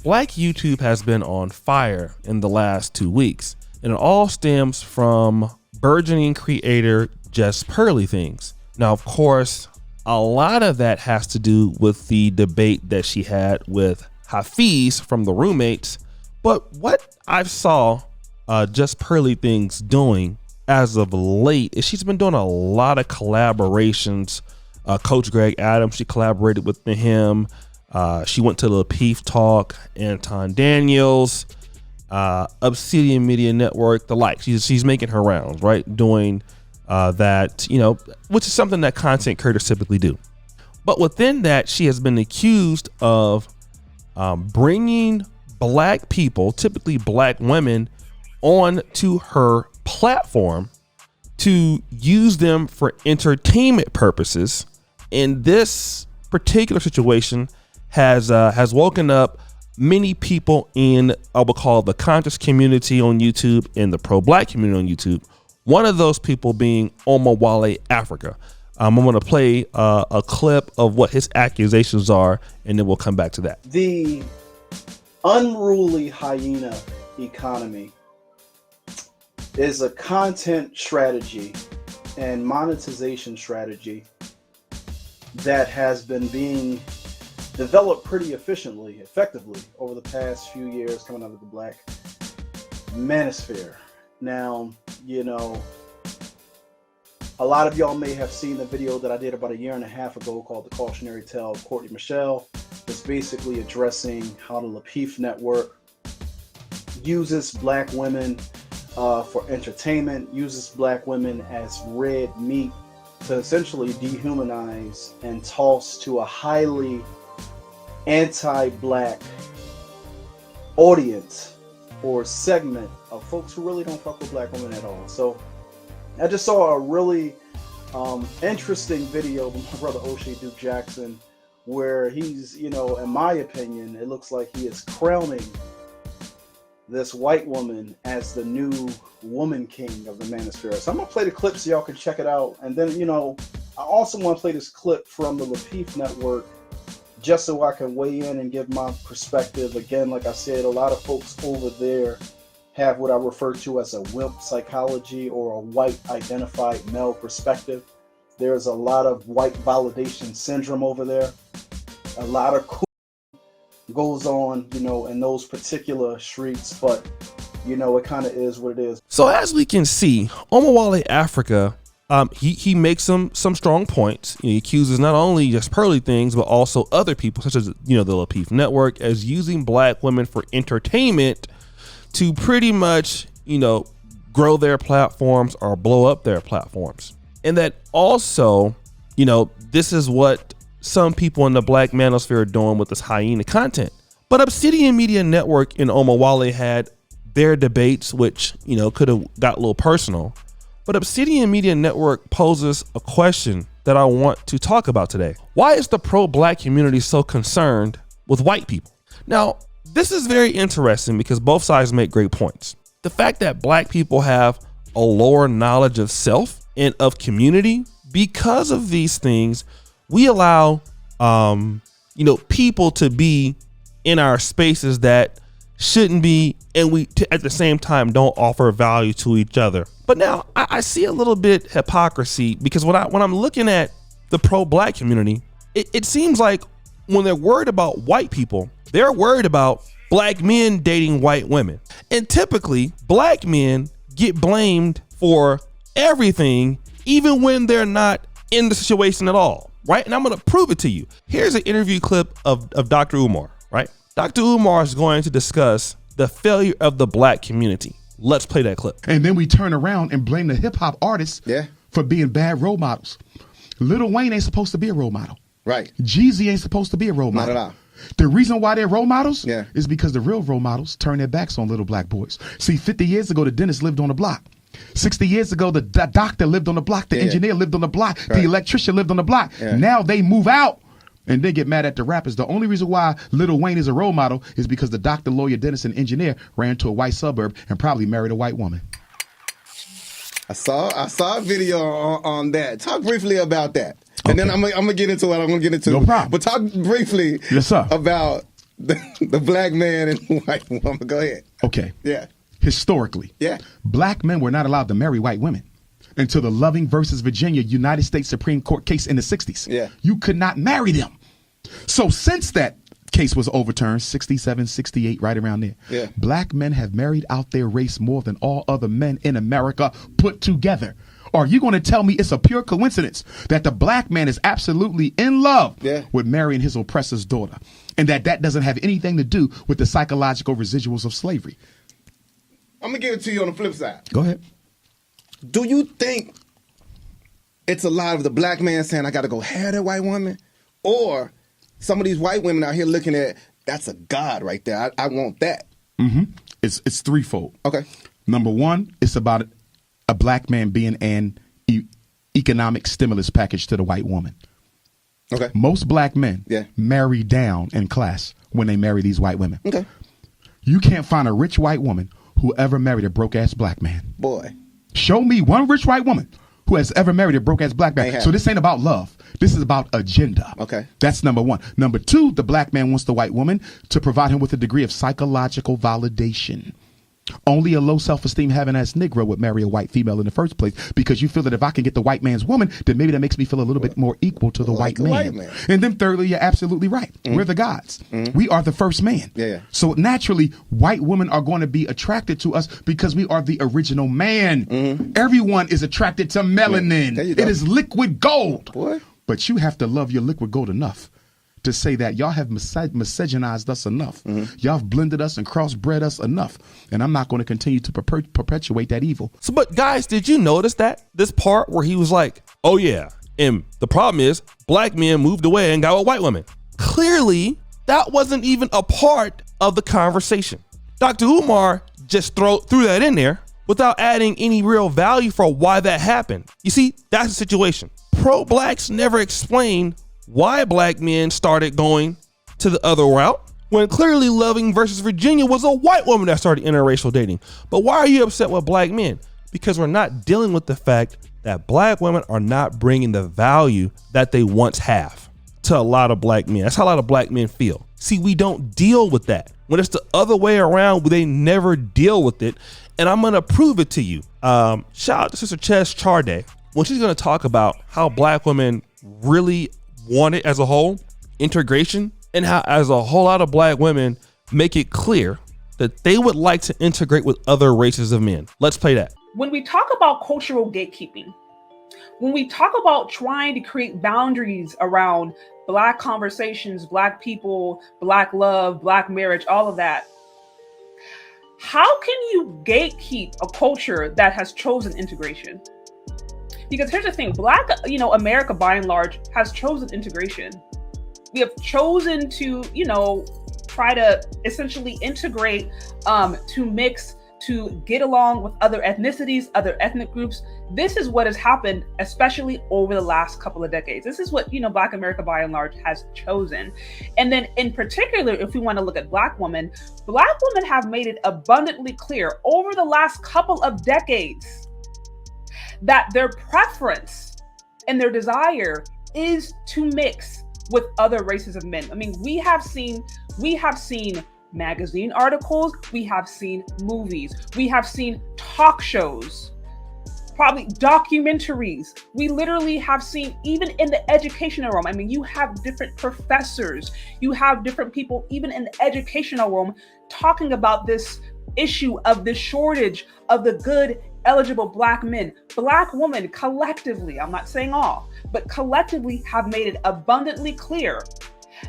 Black YouTube has been on fire in the last 2 weeks, and it all stems from burgeoning creator Just Pearly things. Now, of course, a lot of that has to do with the debate that she had with Hafiz from the Roommates, but what I've saw Just Pearly things doing as of late is she's been doing a lot of collaborations. Coach Greg Adams, she collaborated with him. She went to the Peef Talk, Anton Daniels, Obsidian Media Network, the like. She's making her rounds, right? Doing that, which is something that content creators typically do. But within that, she has been accused of bringing black people, typically black women, on to her platform to use them for entertainment purposes. And this particular situation has woken up many people in, I would call, the conscious community on YouTube and the pro-black community on YouTube. One of those people being Omar Africa. I'm going to play a clip of what his accusations are, and then we'll come back to that. The unruly hyena economy is a content strategy and monetization strategy that has been being developed pretty effectively over the past few years coming out of the Black manosphere. Now, a lot of y'all may have seen the video that I did about 1.5 years ago called The Cautionary Tale of Courtney Michelle. It's basically addressing how the Peef Network uses black women for entertainment, uses black women as red meat to essentially dehumanize and toss to a highly anti-black audience or segment of folks who really don't fuck with black women at all. So I just saw a really interesting video from my brother O'Shea Duke Jackson, where he's, in my opinion, it looks like he is crowning this white woman as the new woman king of the manosphere. So I'm gonna play the clip so y'all can check it out. And then, I also want to play this clip from the Peef Network just so I can weigh in and give my perspective. Again, like I said, a lot of folks over there have what I refer to as a wimp psychology or a white identified male perspective. There's a lot of white validation syndrome over there. A lot of cool goes on, in those particular streets, but it kind of is what it is. So as we can see, Omar Africa, he makes some strong points. He accuses not only Just Pearly things, but also other people, such as the Peef Network, as using black women for entertainment to pretty much grow their platforms or blow up their platforms. And that also, this is what some people in the black manosphere are doing with this hyena content. But Obsidian Media Network and Omar had their debates, which could have got a little personal. But Obsidian Media Network poses a question that I want to talk about today. Why is the pro-black community so concerned with white people? Now, this is very interesting because both sides make great points. The fact that black people have a lower knowledge of self and of community, because of these things, we allow people to be in our spaces that shouldn't be, and we at the same time don't offer value to each other. But now I see a little bit hypocrisy, because when I'm looking at the pro-black community, it seems like when they're worried about white people, they're worried about black men dating white women. And typically black men get blamed for everything, even when they're not in the situation at all, right? And I'm going to prove it to you. Here's an interview clip of Dr. Umar, right? Dr. Umar is going to discuss the failure of the black community. Let's play that clip. And then we turn around and blame the hip hop artists for being bad role models. Lil Wayne ain't supposed to be a role model. Right. Jeezy ain't supposed to be a role model. Not at all. The reason why they're role models is because the real role models turn their backs on little black boys. See, 50 years ago, the dentist lived on the block. 60 years ago, the doctor lived on the block. The engineer lived on the block. Right. The electrician lived on the block. Now they move out and they get mad at the rappers. The only reason why Lil Wayne is a role model is because the doctor, lawyer, dentist, and engineer ran to a white suburb and probably married a white woman. I saw a video on that. Talk briefly about that. And then I'm gonna get into what I'm gonna get into. No problem. But talk briefly yes, sir. about the black man and white woman. Go ahead. Okay. Yeah. Historically, black men were not allowed to marry white women until the Loving versus Virginia United States Supreme Court case in the 60s. Yeah. You could not marry them. So since that case was overturned, 67, 68, right around there, black men have married out their race more than all other men in America put together. Are you going to tell me it's a pure coincidence that the black man is absolutely in love with marrying his oppressor's daughter, and that doesn't have anything to do with the psychological residuals of slavery? I'm going to give it to you on the flip side. Go ahead. Do you think it's a lot of the black man saying, I got to go have that white woman? Or some of these white women out here looking at, that's a god right there. I want that. Mm-hmm. It's threefold. Okay. Number one, it's about a black man being an economic stimulus package to the white woman. Okay. Most black men marry down in class when they marry these white women. Okay. You can't find a rich white woman who ever married a broke-ass black man. Boy. Show me one rich white woman who has ever married a broke-ass black man. So this ain't about love. This is about agenda. Okay. That's number one. Number two, the black man wants the white woman to provide him with a degree of psychological validation. Only a low self-esteem having ass Negro would marry a white female in the first place, because you feel that if I can get the white man's woman, then maybe that makes me feel a little bit more equal to the white man. And then thirdly, you're absolutely right. We're the gods. We are the first man. So naturally, white women are going to be attracted to us because we are the original man. Everyone is attracted to melanin. It is liquid gold. But you have to love your liquid gold enough to say that y'all have misogynized us enough. Y'all have blended us and crossbred us enough. And I'm not going to continue to perpetuate that evil. So, but guys, did you notice that? This part where he was like, oh yeah, and the problem is black men moved away and got with white women. Clearly, that wasn't even a part of the conversation. Dr. Umar just threw that in there without adding any real value for why that happened. You see, that's the situation. Pro-blacks never explained why black men started going to the other route, when clearly Loving versus Virginia was a white woman that started interracial dating. But why are you upset with black men? Because we're not dealing with the fact that black women are not bringing the value that they once have to a lot of black men. That's how a lot of black men feel. See, we don't deal with that. When it's the other way around, they never deal with it. And I'm going to prove it to you. Shout out to Sister Ches Charday, when she's going to talk about how black women really want it as a whole, integration, and how as a whole lot of black women make it clear that they would like to integrate with other races of men. Let's play that. When we talk about cultural gatekeeping, when we talk about trying to create boundaries around black conversations, black people, black love, black marriage, all of that, how can you gatekeep a culture that has chosen integration? Because here's the thing, America by and large has chosen integration. We have chosen to, try to essentially integrate, to mix, to get along with other ethnicities, other ethnic groups. This is what has happened, especially over the last couple of decades. This is what, Black America by and large has chosen. And then in particular, if we want to look at Black women have made it abundantly clear over the last couple of decades that their preference and their desire is to mix with other races of men. I mean, we have seen magazine articles, we have seen movies, we have seen talk shows, probably documentaries. We literally have seen, even in the educational realm, I mean, you have different professors, you have different people, even in the educational realm, talking about this issue of the shortage of the good eligible Black men. Black women collectively, I'm not saying all, but collectively have made it abundantly clear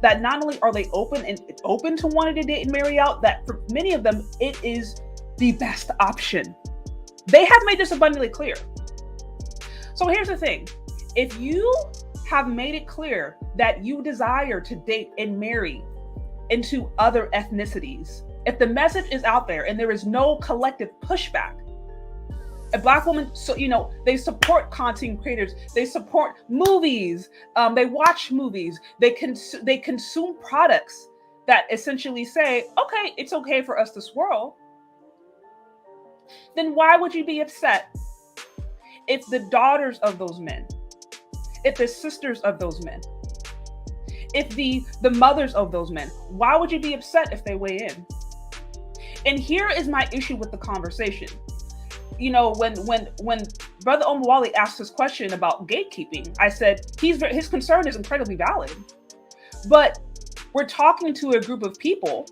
that not only are they open to wanting to date and marry out, that for many of them, it is the best option. They have made this abundantly clear. So here's the thing. If you have made it clear that you desire to date and marry into other ethnicities, if the message is out there and there is no collective pushback, a Black woman, they support content creators, they support movies, they watch movies, they consume products that essentially say, okay, it's okay for us to swirl, then why would you be upset if the daughters of those men, if the sisters of those men, if the mothers of those men, why would you be upset if they weigh in? And here is my issue with the conversation. You know, when Brother Omawale asked his question about gatekeeping, I said his concern is incredibly valid. But we're talking to a group of people,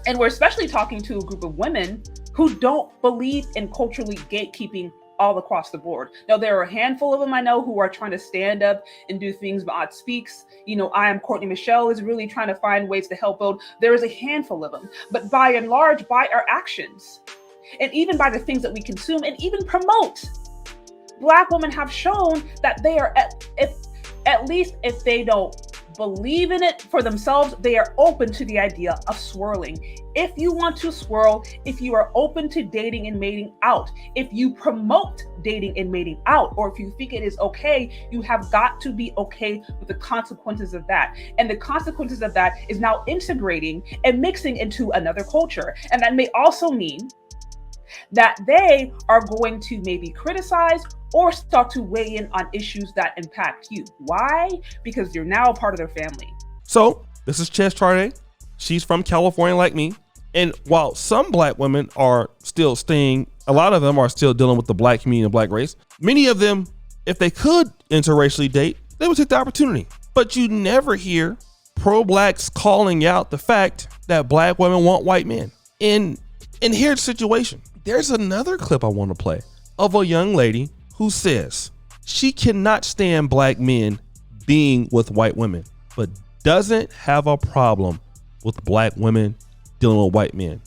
and we're especially talking to a group of women who don't believe in culturally gatekeeping all across the board. Now, there are a handful of them I know who are trying to stand up and do things. Maad Speaks, you know, I Am Courtney Michelle is really trying to find ways to help build. There is a handful of them, but by and large, by our actions, and even by the things that we consume and even promote, Black women have shown that they are, at least if they don't believe in it for themselves, they are open to the idea of swirling. If you want to swirl, if you are open to dating and mating out, if you promote dating and mating out, or if you think it is okay, you have got to be okay with the consequences of that. And the consequences of that is now integrating and mixing into another culture. And that may also mean that they are going to maybe criticize or start to weigh in on issues that impact you. Why? Because you're now a part of their family. So this is Chess Charde. She's from California like me. And while some Black women are still staying, a lot of them are still dealing with the Black community and Black race. Many of them, if they could interracially date, they would take the opportunity. But you never hear pro-Blacks calling out the fact that Black women want white men. And here's the situation. There's another clip I want to play of a young lady who says she cannot stand Black men being with white women, but doesn't have a problem with Black women dealing with white men.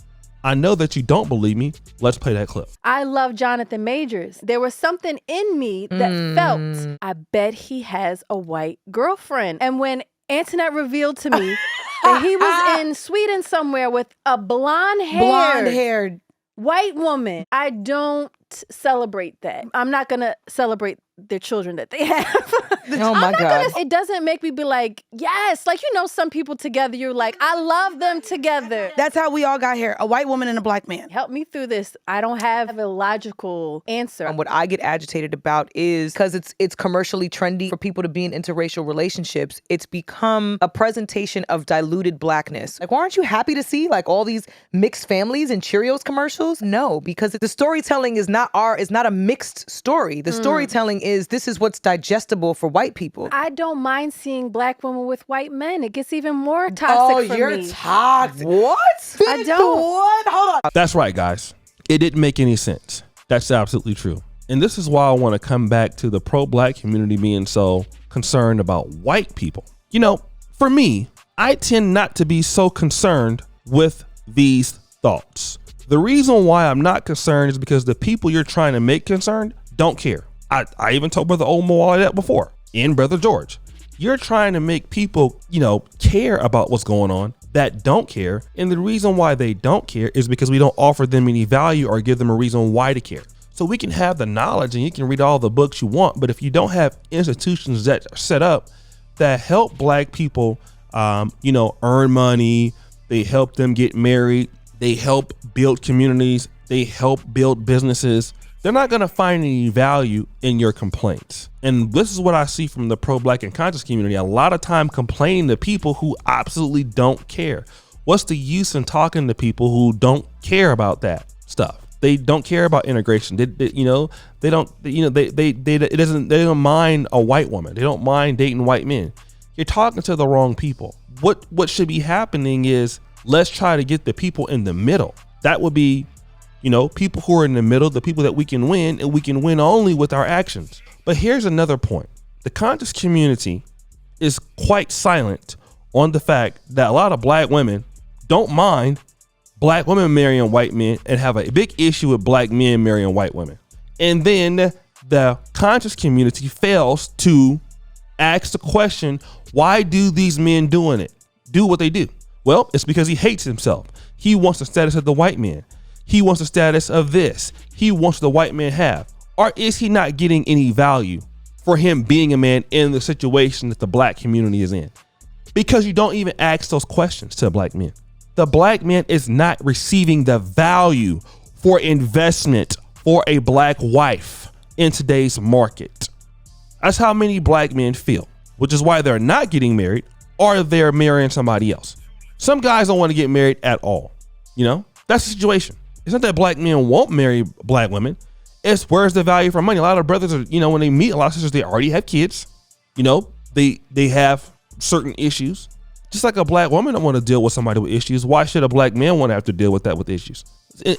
I know that you don't believe me. Let's play that clip. I love Jonathan Majors. There was something in me that felt, I bet he has a white girlfriend. And when Antoinette revealed to me that he was in Sweden somewhere with a blonde-haired white woman, I don't celebrate that. I'm not going to celebrate their children that they have. Oh my God. It doesn't make me be like, yes, like, you know, some people together, you're like, I love them together. That's how we all got here. A white woman and a Black man. Help me through this. I don't have a logical answer. And what I get agitated about is because it's commercially trendy for people to be in interracial relationships, it's become a presentation of diluted Blackness. Like, aren't you happy to see like all these mixed families in Cheerios commercials? No, because the storytelling is not a mixed story. The storytelling is this is what's digestible for white people. I don't mind seeing Black women with white men. It gets even more toxic for me. Oh, you're toxic. What? I don't. What? Hold on. That's right, guys. It didn't make any sense. That's absolutely true. And this is why I want to come back to the pro-Black community being so concerned about white people. You know, for me, I tend not to be so concerned with these thoughts. The reason why I'm not concerned is because the people you're trying to make concerned don't care. I even told Brother Omawale that before, and Brother George. You're trying to make people, you know, care about what's going on that don't care. And the reason why they don't care is because we don't offer them any value or give them a reason why to care. So we can have the knowledge and you can read all the books you want, but if you don't have institutions that are set up that help Black people, you know, earn money, they help them get married, they help build communities, they help build businesses, they're not going to find any value in your complaints. And this is what I see from the pro-Black and conscious community. A lot of time complaining to people who absolutely don't care. What's the use in talking to people who don't care about that stuff? They don't care about integration. They don't mind a white woman. They don't mind dating white men. You're talking to the wrong people. What should be happening is let's try to get the people in the middle. That would be, you know, people who are in the middle, the people that we can win, and we can win only with our actions. But here's another point. The conscious community is quite silent on the fact that a lot of Black women don't mind Black women marrying white men and have a big issue with Black men marrying white women. And then the conscious community fails to ask the question, why do these men do what they do? Well, it's because he hates himself. He wants the status of the white man. He wants the status of this. He wants the white man have. Or is he not getting any value for him being a man in the situation that the Black community is in? Because you don't even ask those questions to Black men. The Black man is not receiving the value for investment for a Black wife in today's market. That's how many Black men feel, which is why they're not getting married, or they're marrying somebody else. Some guys don't want to get married at all. You know, that's the situation. It's not that black men won't marry black women. It's where's the value for money. A lot of brothers are, you know, when they meet a lot of sisters, they already have kids. You know, they have certain issues. Just like a black woman don't want to deal with somebody with issues. Why should a black man want to have to deal with that with issues?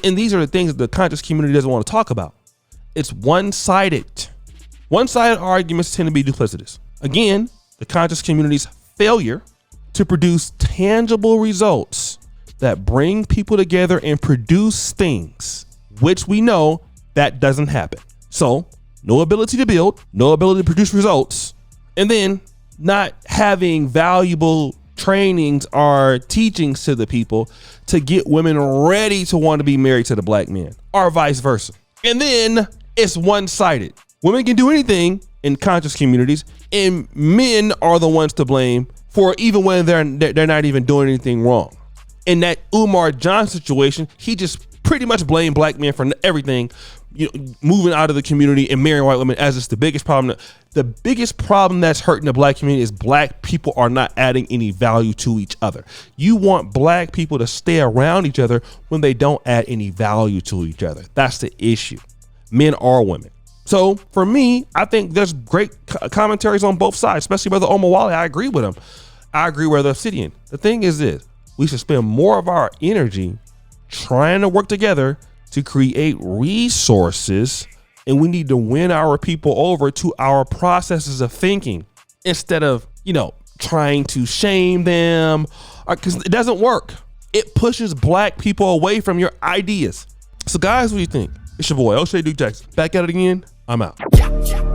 And these are the things that the conscious community doesn't want to talk about. It's one-sided. One-sided arguments tend to be duplicitous. Again, the conscious community's failure to produce tangible results that bring people together and produce things, which we know that doesn't happen. So, no ability to build, no ability to produce results, and then not having valuable trainings or teachings to the people to get women ready to want to be married to the black man, or vice versa. And then it's one-sided. Women can do anything in conscious communities, and men are the ones to blame for even when they're not even doing anything wrong. In that Umar Johnson situation, he just pretty much blamed black men for everything, you know, moving out of the community and marrying white women as it's the biggest problem. The biggest problem that's hurting the black community is black people are not adding any value to each other. You want black people to stay around each other when they don't add any value to each other. That's the issue. Men or women. So for me, I think there's great commentaries on both sides, especially Brother Omar Wally. I agree with him. I agree with the Obsidian. The thing is this, we should spend more of our energy trying to work together to create resources, and we need to win our people over to our processes of thinking instead of, you know, trying to shame them, because it doesn't work. It pushes black people away from your ideas. So guys, what do you think? It's your boy, O'Shea Duke Jackson. Back at it again. I'm out.